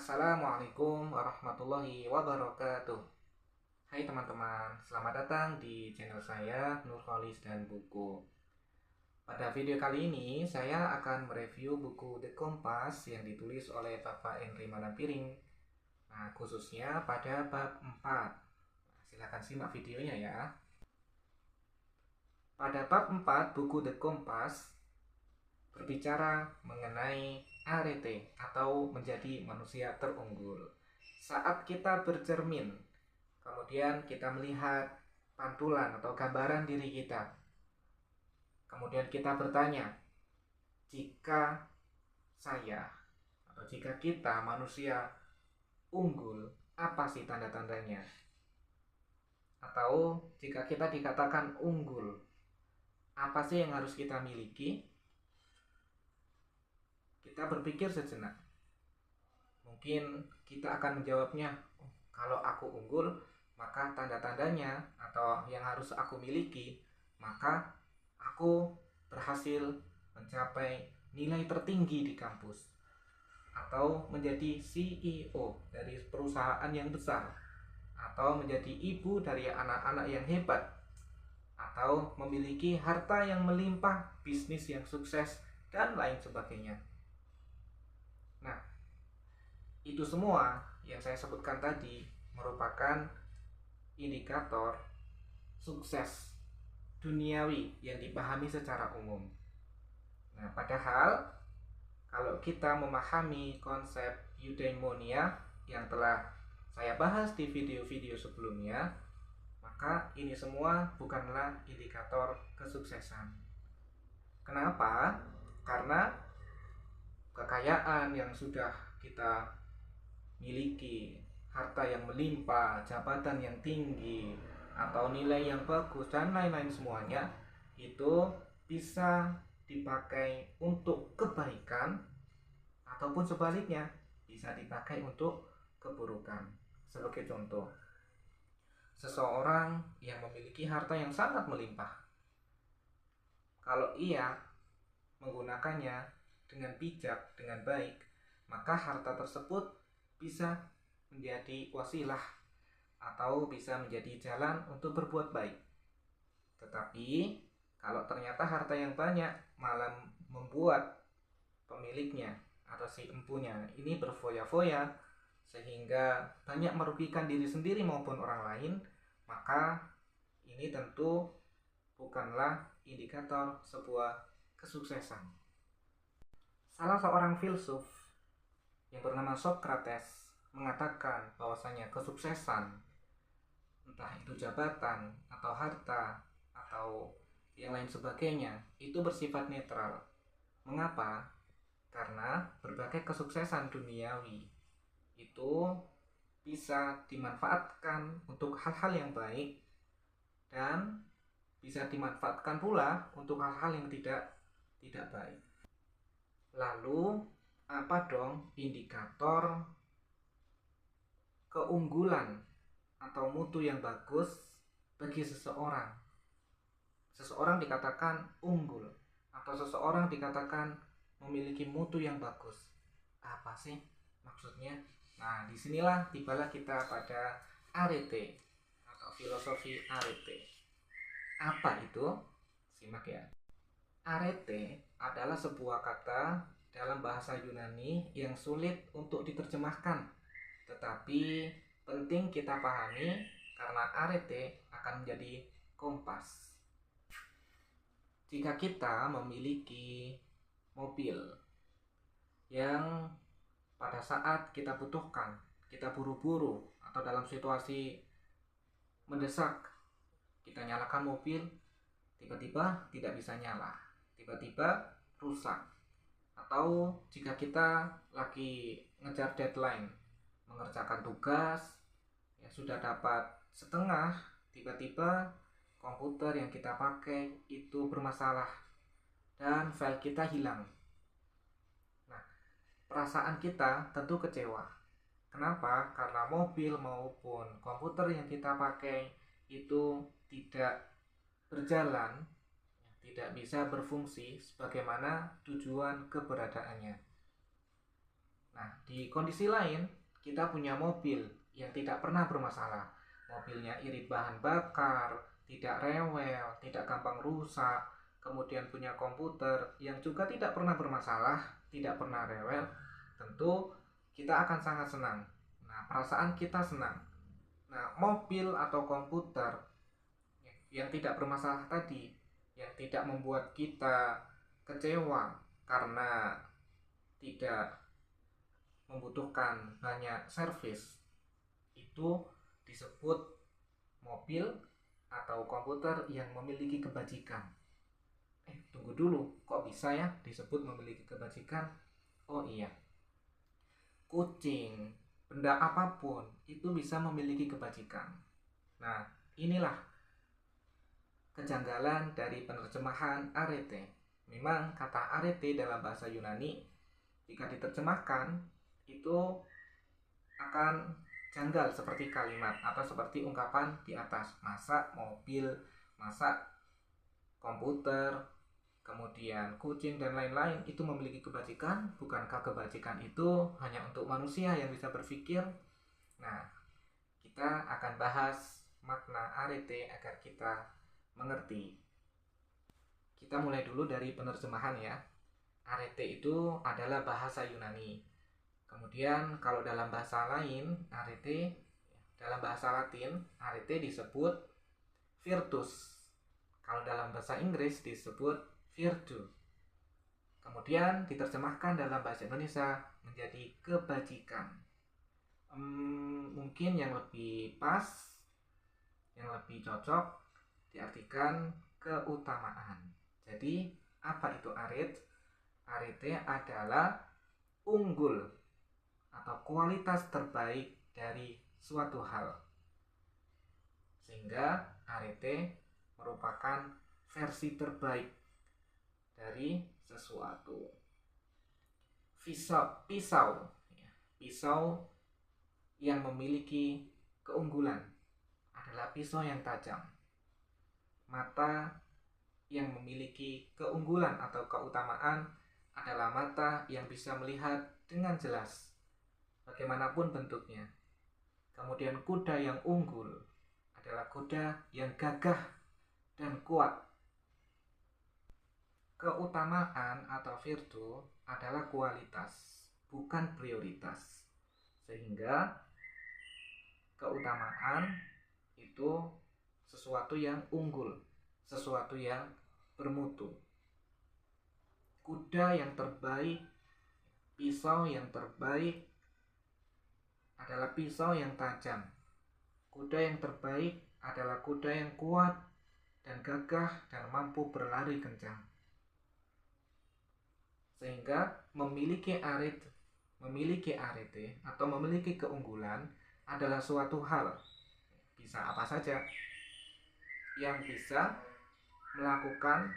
Assalamualaikum warahmatullahi wabarakatuh. Hai teman-teman, selamat datang di channel saya Nurholis dan Buku. Pada video kali ini saya akan mereview buku The Kompas yang ditulis oleh Bapak Henry Manapiring. Nah, khususnya pada bab 4. Silahkan simak videonya ya. Pada bab 4 buku The Kompas berbicara mengenai arete atau menjadi manusia terunggul. Saat kita bercermin, kemudian kita melihat pantulan atau gambaran diri kita. Kemudian kita bertanya, jika saya atau jika kita manusia unggul, apa sih tanda-tandanya? Atau jika kita dikatakan unggul, apa sih yang harus kita miliki? Kita berpikir sejenak. Mungkin kita akan menjawabnya, kalau aku unggul, maka tanda-tandanya atau yang harus aku miliki, maka aku berhasil mencapai nilai tertinggi di kampus, atau menjadi CEO dari perusahaan yang besar, atau menjadi ibu dari anak-anak yang hebat, atau memiliki harta yang melimpah, bisnis yang sukses, dan lain sebagainya. Nah, itu semua yang saya sebutkan tadi merupakan indikator sukses duniawi yang dipahami secara umum. Nah, padahal kalau kita memahami konsep eudaimonia yang telah saya bahas di video-video sebelumnya, maka ini semua bukanlah indikator kesuksesan. Kenapa? Karena kekayaan yang sudah kita miliki, harta yang melimpah, jabatan yang tinggi, atau nilai yang bagus, dan lain-lain semuanya, itu bisa dipakai untuk kebaikan, ataupun sebaliknya, bisa dipakai untuk keburukan. Sebagai contoh, seseorang yang memiliki harta yang sangat melimpah, kalau ia menggunakannya dengan bijak, dengan baik, maka harta tersebut bisa menjadi wasilah atau bisa menjadi jalan untuk berbuat baik. Tetapi kalau ternyata harta yang banyak malah membuat pemiliknya atau si empunya ini berfoya-foya sehingga banyak merugikan diri sendiri maupun orang lain, maka ini tentu bukanlah indikator sebuah kesuksesan. Salah seorang filsuf yang bernama Socrates mengatakan bahwasanya kesuksesan, entah itu jabatan atau harta atau yang lain sebagainya, itu bersifat netral. Mengapa? Karena berbagai kesuksesan duniawi itu bisa dimanfaatkan untuk hal-hal yang baik dan bisa dimanfaatkan pula untuk hal-hal yang tidak baik. Lalu apa dong indikator keunggulan atau mutu yang bagus bagi seseorang? Seseorang dikatakan unggul atau seseorang dikatakan memiliki mutu yang bagus. Apa sih maksudnya? Nah, disinilah tibalah kita pada arete atau filosofi arete. Apa itu? Simak ya. Arete adalah sebuah kata dalam bahasa Yunani yang sulit untuk diterjemahkan, tetapi penting kita pahami karena arete akan menjadi kompas. Jika kita memiliki mobil yang pada saat kita butuhkan, kita buru-buru atau dalam situasi mendesak, kita nyalakan mobil, tiba-tiba tidak bisa nyala, tiba-tiba rusak. Atau jika kita lagi ngejar deadline, mengerjakan tugas, ya sudah dapat setengah, tiba-tiba komputer yang kita pakai itu bermasalah dan file kita hilang. Nah, perasaan kita tentu kecewa. Kenapa? Karena mobil maupun komputer yang kita pakai itu tidak berjalan, tidak bisa berfungsi sebagaimana tujuan keberadaannya. Nah, di kondisi lain, kita punya mobil yang tidak pernah bermasalah. Mobilnya irit bahan bakar, tidak rewel, tidak gampang rusak, kemudian punya komputer yang juga tidak pernah bermasalah, tidak pernah rewel, tentu kita akan sangat senang. Nah, perasaan kita senang. Nah, mobil atau komputer yang tidak bermasalah tadi, yang tidak membuat kita kecewa karena tidak membutuhkan banyak servis, itu disebut mobil atau komputer yang memiliki kebajikan. Tunggu dulu, kok bisa ya disebut memiliki kebajikan? Oh iya, kucing, benda apapun itu bisa memiliki kebajikan. Nah, inilah kejanggalan dari penerjemahan arete. Memang kata arete dalam bahasa Yunani jika diterjemahkan itu akan janggal seperti kalimat atau seperti ungkapan di atas. Masa mobil, masa komputer, kemudian kucing dan lain-lain itu memiliki kebajikan? Bukankah kebajikan itu hanya untuk manusia yang bisa berpikir? Nah, kita akan bahas makna arete agar kita mengerti. Kita mulai dulu dari penerjemahan ya. Arete itu adalah bahasa Yunani. Kemudian kalau dalam bahasa lain, arete, dalam bahasa Latin, arete disebut virtus. Kalau dalam bahasa Inggris disebut virtue. Kemudian diterjemahkan dalam bahasa Indonesia menjadi kebajikan. Mungkin yang lebih pas, yang lebih cocok diartikan keutamaan. Jadi apa itu arete? Arete adalah unggul atau kualitas terbaik dari suatu hal. Sehingga arete merupakan versi terbaik dari sesuatu. Pisau yang memiliki keunggulan adalah pisau yang tajam. Mata yang memiliki keunggulan atau keutamaan adalah mata yang bisa melihat dengan jelas bagaimanapun bentuknya. Kemudian kuda yang unggul adalah kuda yang gagah dan kuat. Keutamaan atau virtu adalah kualitas, bukan prioritas. Sehingga keutamaan itu sesuatu yang unggul, sesuatu yang bermutu. Kuda yang terbaik, pisau yang terbaik adalah pisau yang tajam. Kuda yang terbaik adalah kuda yang kuat dan gagah dan mampu berlari kencang. Sehingga memiliki arete atau memiliki keunggulan adalah suatu hal. Bisa apa saja yang bisa melakukan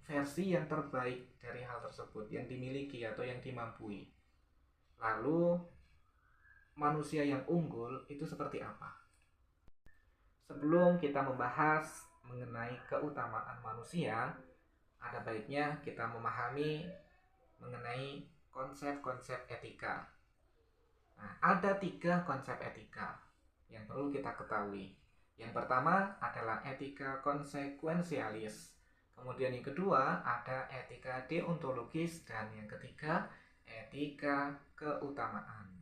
versi yang terbaik dari hal tersebut yang dimiliki atau yang dimampui. Lalu manusia yang unggul itu seperti apa? Sebelum kita membahas mengenai keutamaan manusia, ada baiknya kita memahami mengenai konsep-konsep etika. Nah, ada 3 konsep etika yang perlu kita ketahui. Yang pertama adalah etika konsekuensialis. Kemudian yang kedua ada etika deontologis dan yang ketiga etika keutamaan.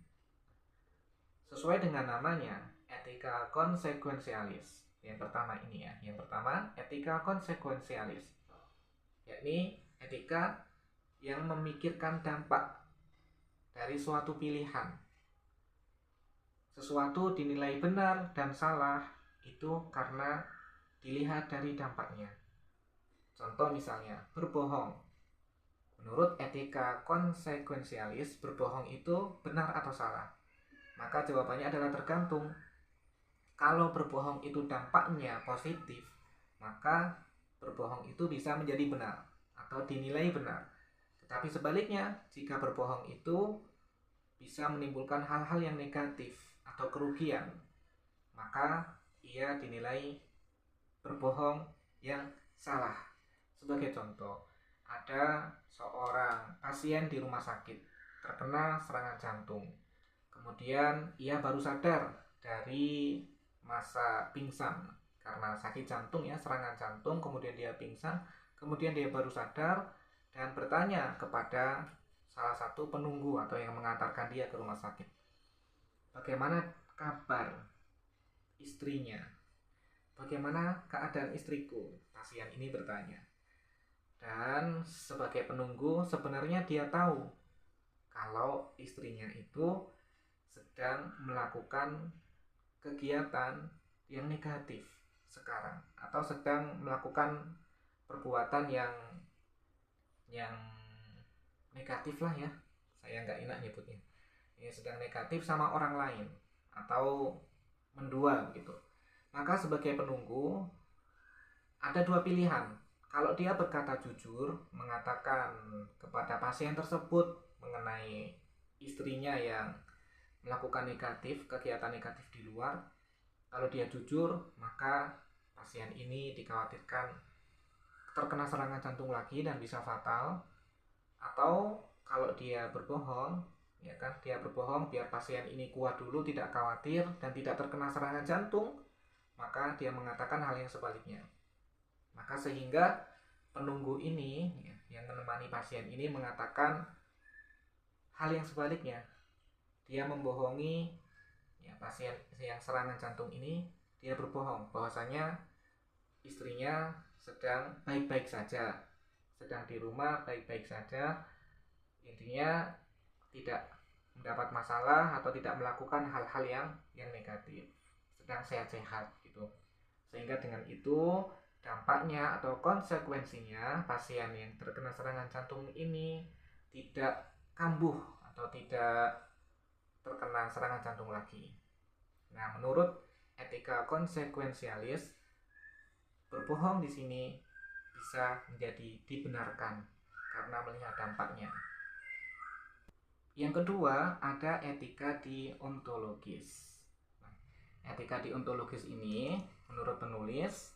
Sesuai dengan namanya, etika konsekuensialis. Yang pertama ini ya, yang pertama etika konsekuensialis, yakni etika yang memikirkan dampak dari suatu pilihan. Sesuatu dinilai benar dan salah itu karena dilihat dari dampaknya. Contoh misalnya, berbohong. Menurut etika konsekuensialis, berbohong itu benar atau salah? Maka jawabannya adalah tergantung. Kalau berbohong itu dampaknya positif, maka berbohong itu bisa menjadi benar atau dinilai benar. Tetapi sebaliknya, jika berbohong itu bisa menimbulkan hal-hal yang negatif atau kerugian, maka ia dinilai berbohong yang salah. Sebagai contoh, ada seorang pasien di rumah sakit terkena serangan jantung. Kemudian ia baru sadar dari masa pingsan karena sakit jantung ya, serangan jantung, kemudian dia pingsan, kemudian dia baru sadar dan bertanya kepada salah satu penunggu atau yang mengantarkan dia ke rumah sakit, bagaimana kabar istrinya, bagaimana keadaan istriku, pasien ini bertanya. Dan sebagai penunggu sebenarnya dia tahu kalau istrinya itu sedang melakukan kegiatan yang negatif sekarang, atau sedang melakukan perbuatan yang negatif lah ya, saya nggak enak nyebutnya, ini sedang negatif sama orang lain atau mendua gitu. Maka sebagai penunggu ada dua pilihan. Kalau dia berkata jujur, mengatakan kepada pasien tersebut mengenai istrinya yang melakukan kegiatan negatif di luar, kalau dia jujur, maka pasien ini dikhawatirkan terkena serangan jantung lagi dan bisa fatal. Atau kalau dia berbohong, ya kan, dia berbohong biar pasien ini kuat dulu, tidak khawatir dan tidak terkena serangan jantung, maka dia mengatakan hal yang sebaliknya. Maka sehingga penunggu ini yang menemani pasien ini mengatakan hal yang sebaliknya. Dia membohongi ya, pasien yang serangan jantung ini, dia berbohong bahwasanya istrinya sedang baik-baik saja, sedang di rumah baik-baik saja, intinya tidak mendapat masalah atau tidak melakukan hal-hal yang negatif, sedang sehat-sehat gitu. Sehingga dengan itu dampaknya atau konsekuensinya pasien yang terkena serangan jantung ini tidak kambuh atau tidak terkena serangan jantung lagi. Nah, menurut etika konsekuensialis, berbohong di sini bisa menjadi dibenarkan karena melihat dampaknya. Yang kedua, ada etika deontologis. Etika deontologis ini menurut penulis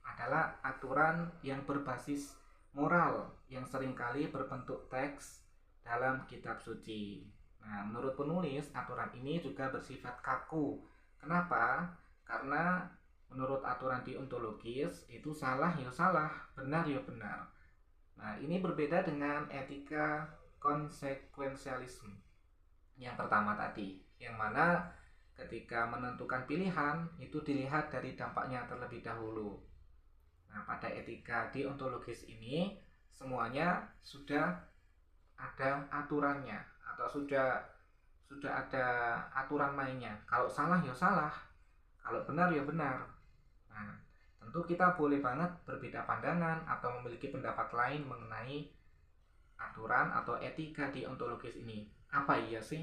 adalah aturan yang berbasis moral yang seringkali berbentuk teks dalam kitab suci. Nah, menurut penulis, aturan ini juga bersifat kaku. Kenapa? Karena menurut aturan deontologis itu salah ya salah, benar ya benar. Nah, ini berbeda dengan etika konsekuensialisme yang pertama tadi, yang mana ketika menentukan pilihan itu dilihat dari dampaknya terlebih dahulu. Nah, pada etika deontologis ini semuanya sudah ada aturannya atau sudah ada aturan mainnya. Kalau salah ya salah, kalau benar ya benar. Nah, tentu kita boleh banget berbeda pandangan atau memiliki pendapat lain mengenai aturan atau etika deontologis ini. Apa iya sih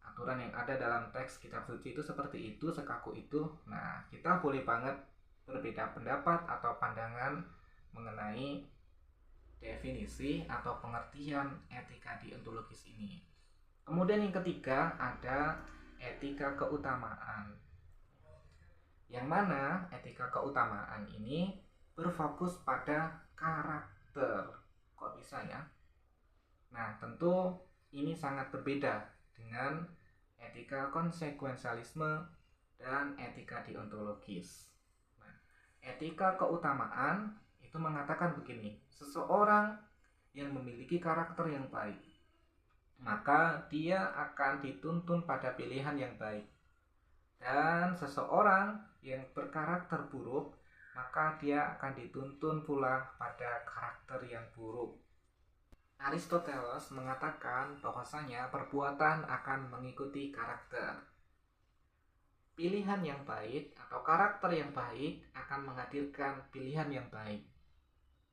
aturan yang ada dalam teks kitab suci itu seperti itu, sekaku itu? Nah, kita boleh banget berbeda pendapat atau pandangan mengenai definisi atau pengertian etika deontologis ini. Kemudian yang ketiga ada etika keutamaan, yang mana etika keutamaan ini berfokus pada karakter. Kok bisa ya? Nah, tentu ini sangat berbeda dengan etika konsekuensialisme dan etika deontologis. Etika keutamaan itu mengatakan begini, seseorang yang memiliki karakter yang baik, maka dia akan dituntun pada pilihan yang baik. Dan seseorang yang berkarakter buruk, maka dia akan dituntun pula pada karakter yang buruk. Aristoteles mengatakan bahwasanya perbuatan akan mengikuti karakter. Pilihan yang baik atau karakter yang baik akan menghadirkan pilihan yang baik.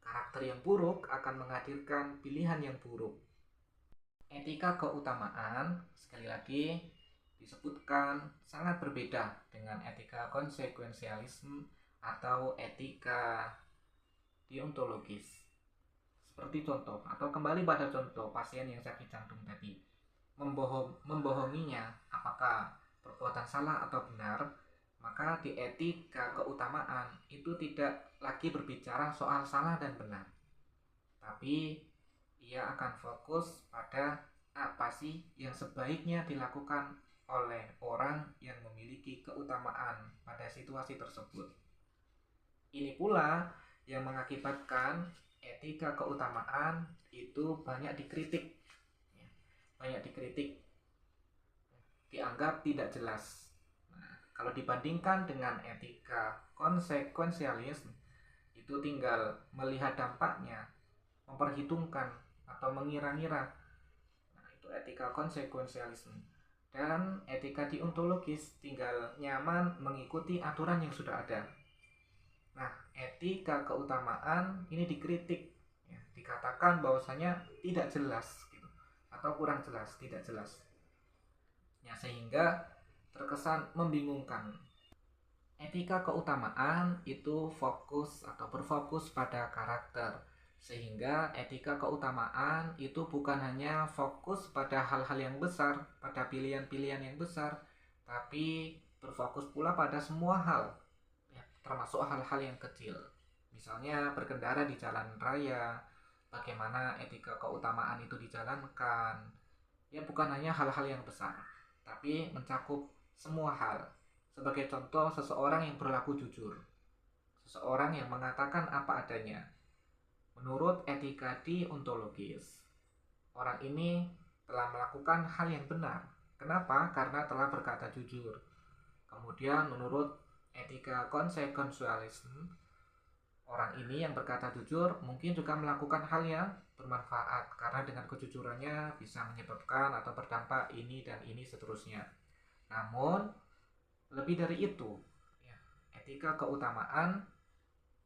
Karakter yang buruk akan menghadirkan pilihan yang buruk. Etika keutamaan, sekali lagi disebutkan, sangat berbeda dengan etika konsekuensialisme atau etika deontologis. Seperti contoh, atau kembali pada contoh pasien yang sakit jantung tadi, membohonginya apakah perbuatan salah atau benar, maka di etika keutamaan itu tidak lagi berbicara soal salah dan benar, tapi ia akan fokus pada apa sih yang sebaiknya dilakukan oleh orang yang memiliki keutamaan pada situasi tersebut. Ini pula yang mengakibatkan etika keutamaan itu banyak dikritik, dianggap tidak jelas. Nah, kalau dibandingkan dengan etika konsekuensialis, itu tinggal melihat dampaknya, memperhitungkan atau mengira-ngira. Nah, itu etika konsekuensialisme. Dan etika deontologis tinggal nyaman mengikuti aturan yang sudah ada. Nah, etika keutamaan ini dikritik, ya, dikatakan bahwasanya tidak jelas gitu, atau kurang jelas, tidak jelas. Ya, sehingga terkesan membingungkan. Etika keutamaan itu fokus atau berfokus pada karakter, sehingga etika keutamaan itu bukan hanya fokus pada hal-hal yang besar, pada pilihan-pilihan yang besar, tapi berfokus pula pada semua hal, ya, termasuk hal-hal yang kecil. Misalnya berkendara di jalan raya, bagaimana etika keutamaan itu dijalankan. Ya, bukan hanya hal-hal yang besar, tapi mencakup semua hal. Sebagai contoh, seseorang yang berlaku jujur, seseorang yang mengatakan apa adanya. Menurut etika deontologis, orang ini telah melakukan hal yang benar. Kenapa? Karena telah berkata jujur. Kemudian menurut etika konsekuensialisme, orang ini yang berkata jujur mungkin juga melakukan hal yang bermanfaat, karena dengan kejujurannya bisa menyebabkan atau berdampak ini dan ini seterusnya. Namun lebih dari itu, ya, etika keutamaan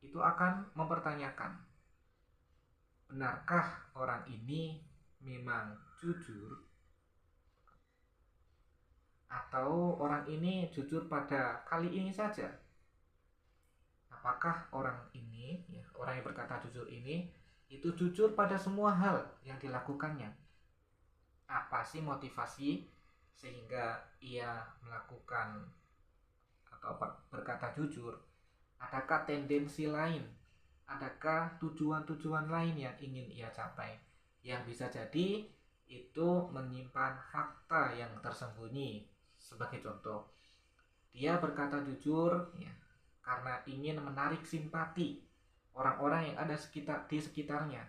itu akan mempertanyakan, benarkah orang ini memang jujur, atau orang ini jujur pada kali ini saja? Apakah orang ini, ya, orang yang berkata jujur ini, itu jujur pada semua hal yang dilakukannya? Apa sih motivasi sehingga ia melakukan atau berkata jujur? Adakah tendensi lain? Adakah tujuan-tujuan lain yang ingin ia capai? Yang bisa jadi itu menyimpan fakta yang tersembunyi. Sebagai contoh, dia berkata jujur, ya, karena ingin menarik simpati orang-orang yang ada di sekitarnya.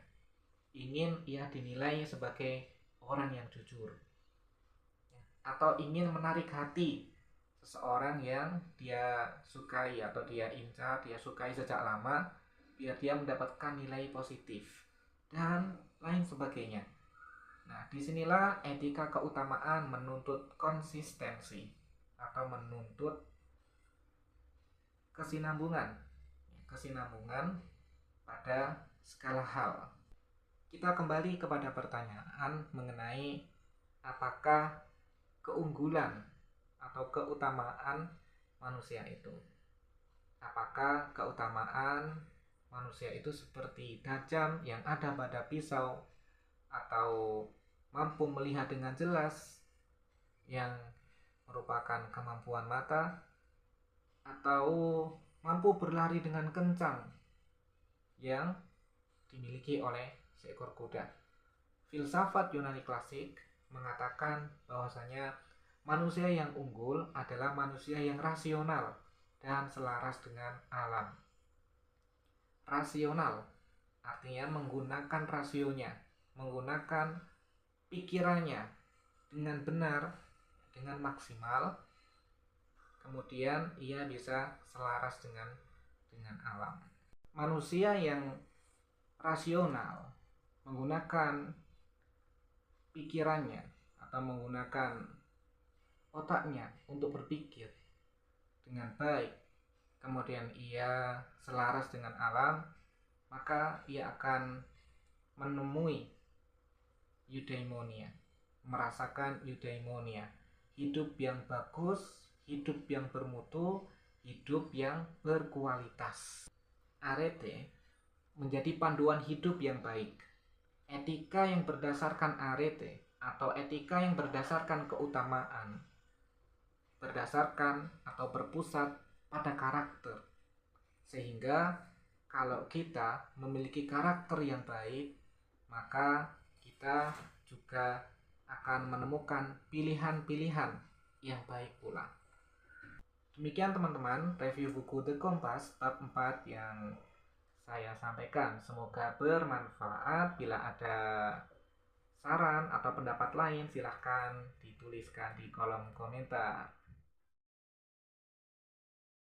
Ingin ia dinilai sebagai orang yang jujur, atau ingin menarik hati seseorang yang dia sukai atau dia incar, dia sukai sejak lama, biar dia mendapatkan nilai positif dan lain sebagainya. Nah, disinilah etika keutamaan menuntut konsistensi atau menuntut kesinambungan pada segala hal. Kita kembali kepada pertanyaan mengenai apakah keunggulan atau keutamaan manusia itu. Apakah keutamaan manusia itu seperti tajam yang ada pada pisau, atau mampu melihat dengan jelas yang merupakan kemampuan mata, atau mampu berlari dengan kencang yang dimiliki oleh seekor kuda. Filsafat Yunani klasik mengatakan bahwasanya manusia yang unggul adalah manusia yang rasional dan selaras dengan alam. Rasional artinya menggunakan rasionya, menggunakan pikirannya dengan benar, dengan maksimal. Kemudian ia bisa selaras dengan alam. Manusia yang rasional menggunakan pikirannya atau menggunakan otaknya untuk berpikir dengan baik, kemudian ia selaras dengan alam, maka ia akan menemui eudaimonia, merasakan eudaimonia, hidup yang bagus, hidup yang bermutu, hidup yang berkualitas. Arete menjadi panduan hidup yang baik. Etika yang berdasarkan arete atau etika yang berdasarkan keutamaan, berdasarkan atau berpusat pada karakter. Sehingga kalau kita memiliki karakter yang baik, maka kita juga akan menemukan pilihan-pilihan yang baik pula. Demikian teman-teman, review buku The Kompas bab 4 yang saya sampaikan. Semoga bermanfaat. Bila ada saran atau pendapat lain, silahkan dituliskan di kolom komentar.